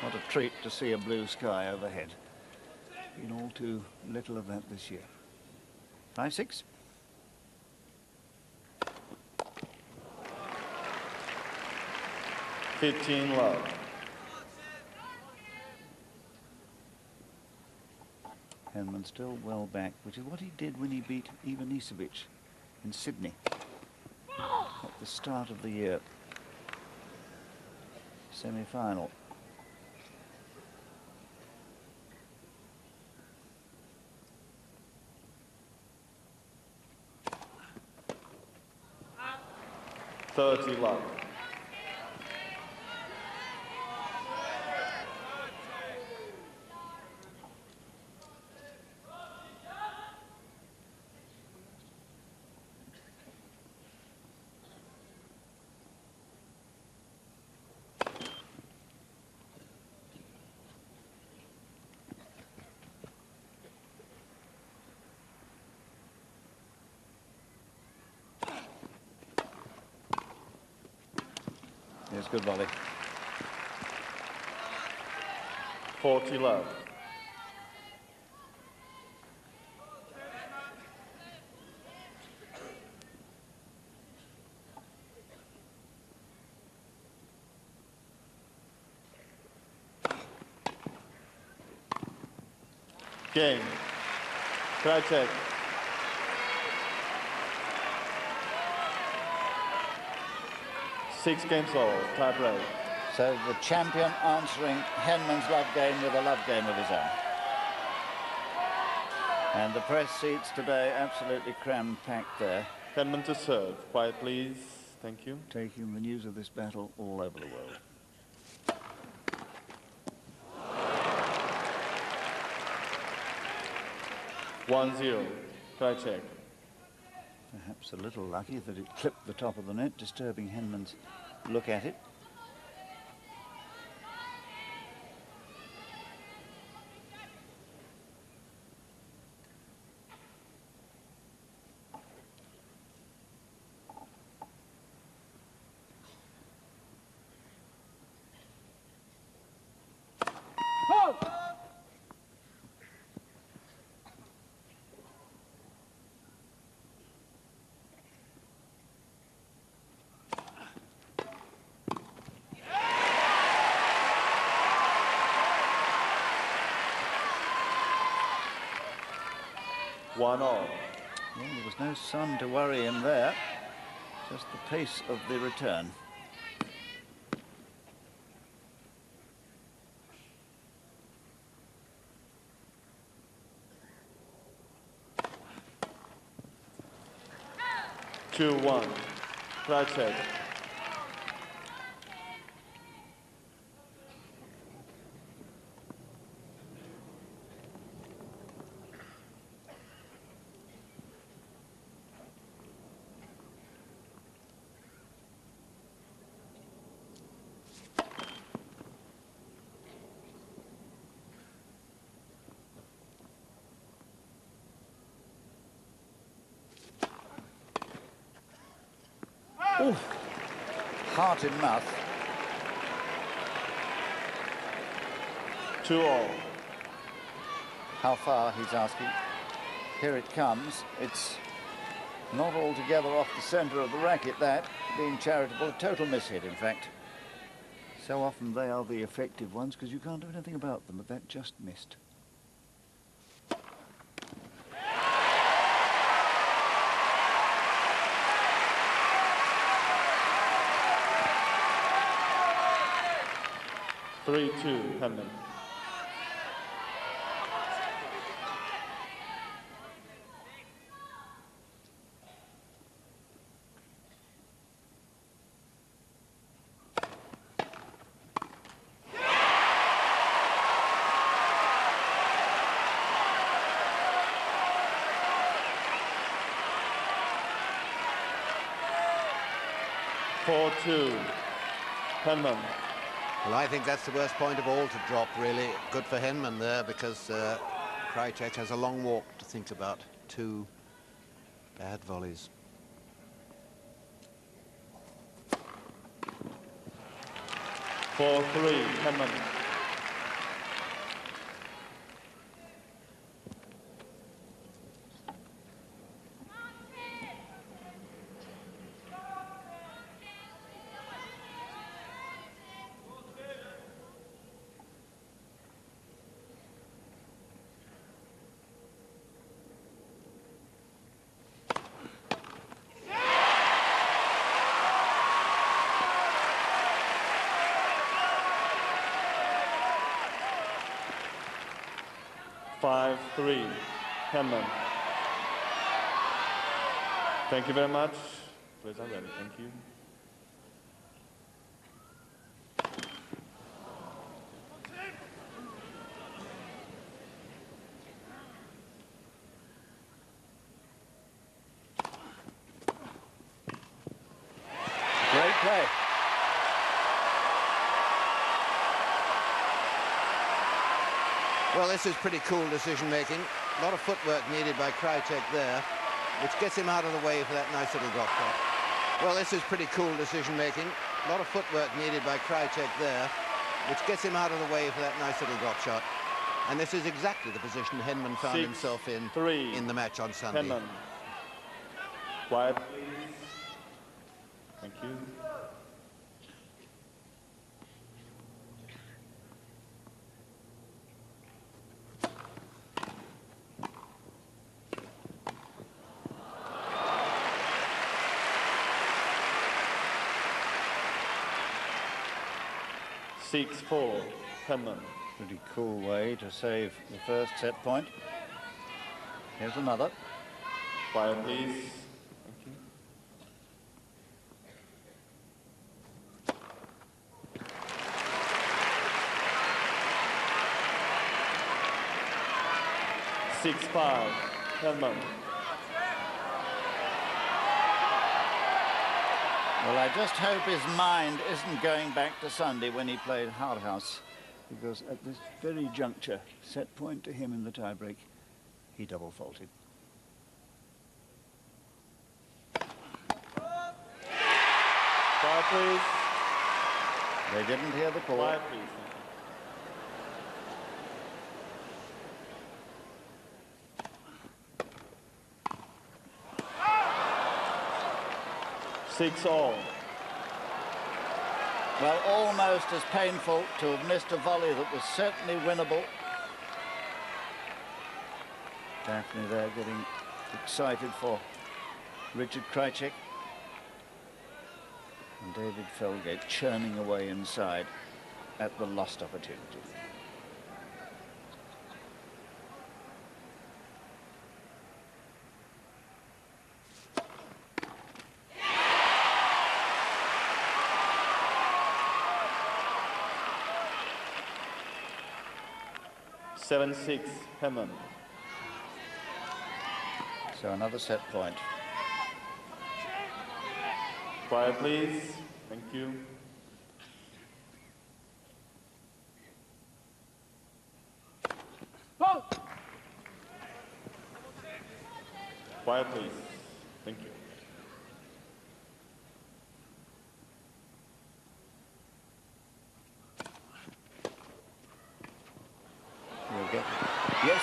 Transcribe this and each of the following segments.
What a treat to see a blue sky overhead. Been all too little of that this year. 5-6. Love. Henman still well back, which is what he did when he beat Ivanisevic in Sydney at the start of the year. Semi-final. Love. Yes, good volley. 40 love. Game. Krajicek. Six games all, tie break. So the champion answering Henman's love game with a love game of his own. And the press seats today absolutely cram-packed there. Henman to serve. Quiet, please. Thank you. Taking the news of this battle all over the world. (1-0). Krajicek. Perhaps a little lucky that it clipped the top of the net, disturbing Henman's look at it. One all. Well, there was no sun to worry him there, just the pace of the return. Two, one. Krajicek. Ooh, heart in mouth. 2 all. How far, he's asking. Here it comes. It's not altogether off the centre of the racket, that, being charitable. A total mishit, in fact. So often they are the effective ones because you can't do anything about them, but that just missed. Three, two, Henman. Four, two, Henman. Well, I think that's the worst point of all to drop, really. Good for Henman there, because Krajicek has a long walk to think about. 2 bad volleys. 4-3, Henman. 5-3, henman. Thank you very much. Please are ready. Thank you. Great play. Well, this is pretty cool decision-making. A lot of footwork needed by Krajicek there, which gets him out of the way for that nice little drop shot. Well, this is pretty cool decision-making. A lot of footwork needed by Krajicek there, which gets him out of the way for that nice little drop shot. And this is exactly the position Henman found himself in the match on Sunday. Henman. Quiet, please. Thank you. Six, 4, henman. Pretty cool way to save the first set point. Here's another. Quiet, please. Thank you. Six, 5, henman. Well, I just hope his mind isn't going back to Sunday when he played Hard House, because at this very juncture, set point to him in the tiebreak, he double faulted. Quiet, please. They didn't hear the call. Quiet, please. 6-all. Well, almost as painful to have missed a volley that was certainly winnable. Daphne there getting excited for Richard Krajicek. And David Felgate churning away inside at the lost opportunity. Seven, 6, henman. So another set point. Quiet, please. Thank you. Oh! Quiet, please. Thank you. You'll get it. Yes.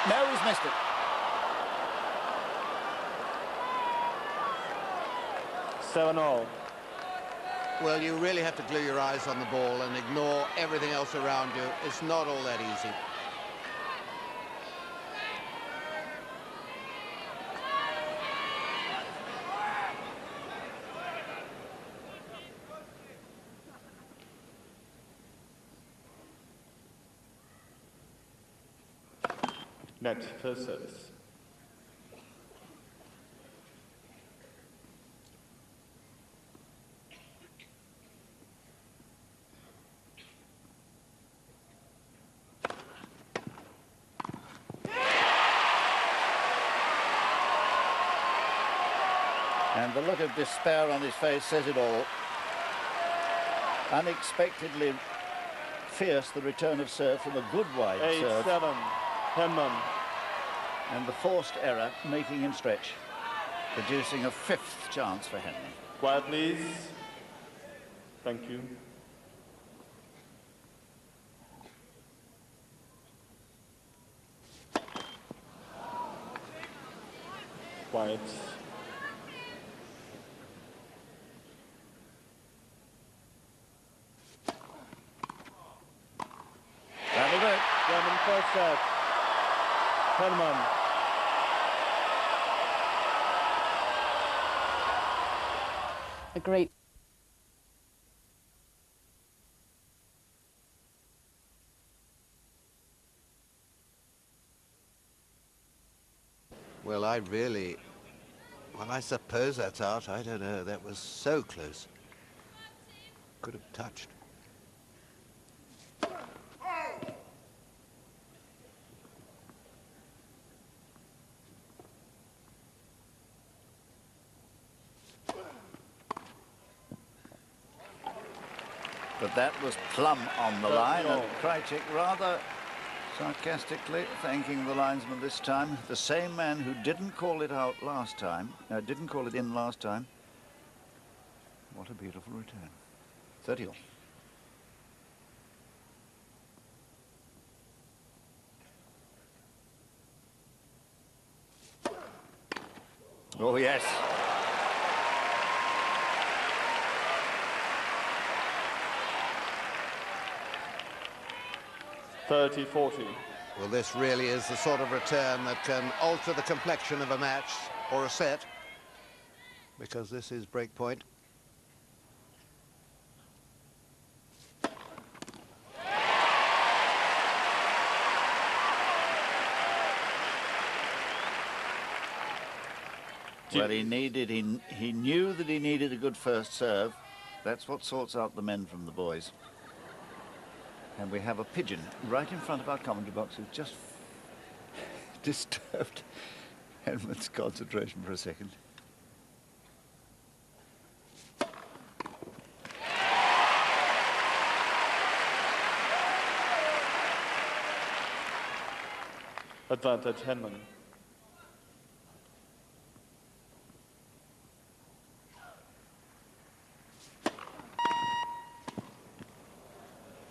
No, he's missed it. 7-all. Well, you really have to glue your eyes on the ball and ignore everything else around you. It's not all that easy. Net, first service. And the look of despair on his face says it all. Unexpectedly fierce, the return of serve from a good wide serve. 8-7, henman. And the forced error making him stretch, producing a fifth chance for Henman. Quiet, please. Thank you. Quiet. That'll do it. German first set. Henman. A great I really... Well, I suppose that's out. I don't know. That was so close. Could have touched. But that was plumb on the line, and Krajicek rather sarcastically thanking the linesman this time. The same man who didn't call it out last time, didn't call it in last time. What a beautiful return. 30 all. Oh, yes. (30-40). Well, this really is the sort of return that can alter the complexion of a match or a set, because this is break point. Well, he knew that he needed a good first serve. That's what sorts out the men from the boys. And we have a pigeon right in front of our commentary box who's just disturbed Henman's concentration for a second. Advantage Henman.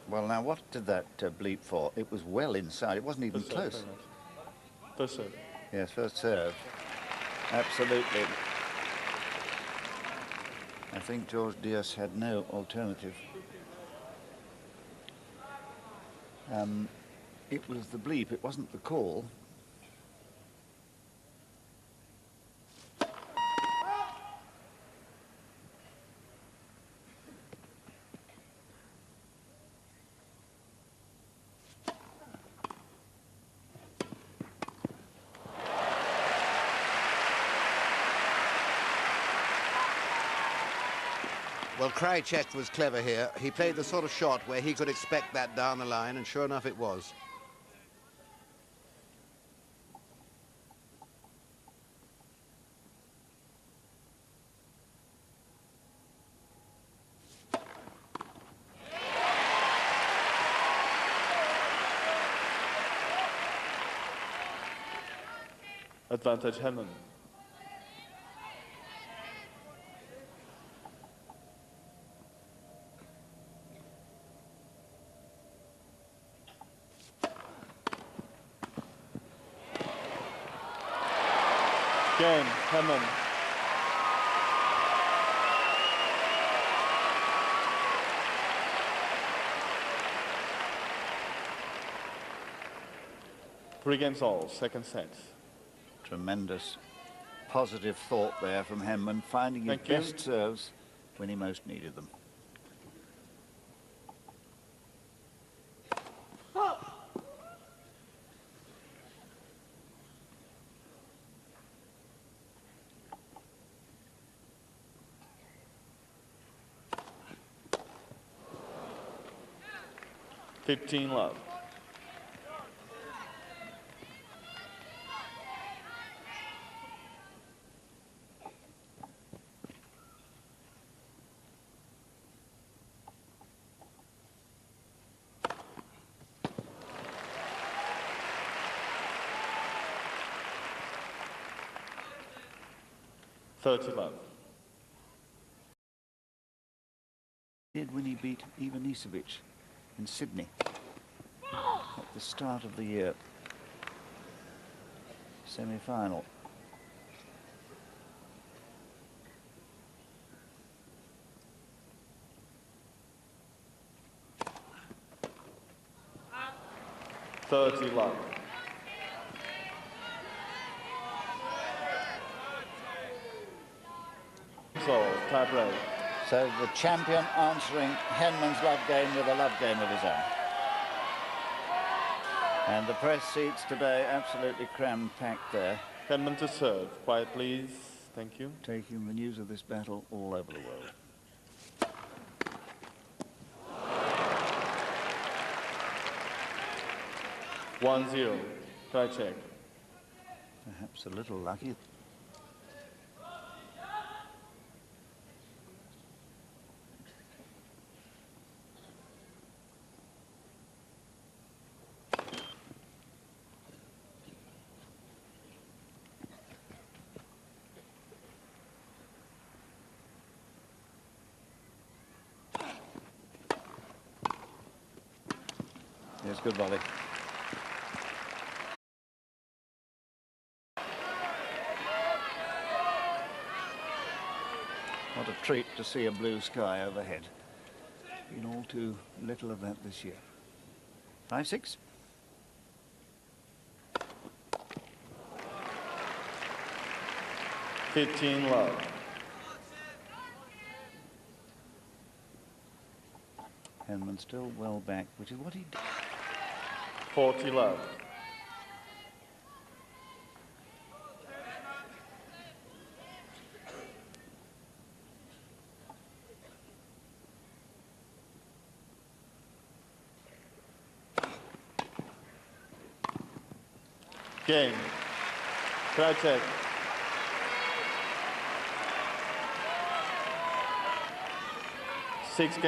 Well, now, what did that bleep for? It was well inside. It wasn't even close. First serve. Yes, first serve. Absolutely. I think George Diaz had no alternative. It was the bleep. It wasn't the call. Well, Krajicek was clever here. He played the sort of shot where he could expect that down the line, and sure enough it was. Advantage Henman. Game, Henman. Three games all, second set. Tremendous positive thought there from Henman, finding his best serves when he most needed them. (15-love). (30-love). Did when he beat Ivanisevic in Sydney at the start of the year. Semi-final. (30-love). So, tie break. So the champion answering Henman's love game with a love game of his own. And the press seats today absolutely crammed packed there. Henman to serve. Quiet, please. Thank you. Taking the news of this battle all over the world. One zero. Krajicek. Perhaps a little lucky. Yes, good volley. What a treat to see a blue sky overhead. Been all too little of that this year. 5-6. Fifteen love. Henman still well back, which is what he did. 40 love. Game. Krajicek. 6 game.